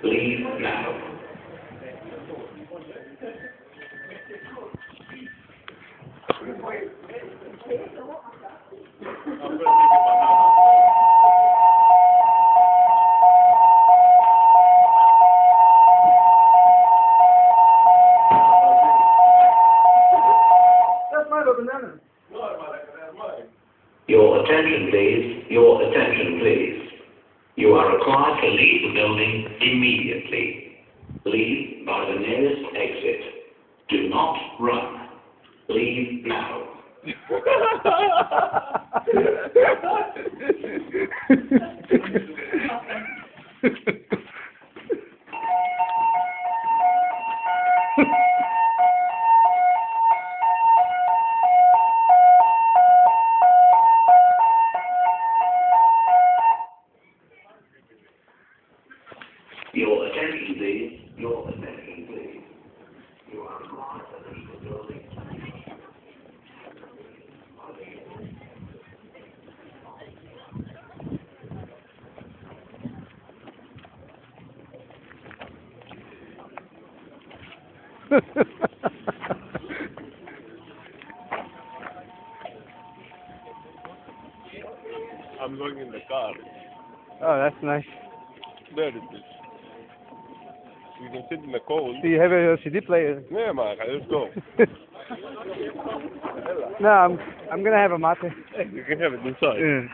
Leave now. Your attention, please. Your attention, please. You are required to leave the building immediately. Leave by the nearest exit. Do not run. Leave now. Your attention, please. Your attention, please. You are required to leave the building. I'm going in the car. Oh, that's nice. There it is. You can sit in the cold. Do you have a CD player? Yeah, man, let's go. No, I'm gonna have a mate. You can have it inside. Yeah.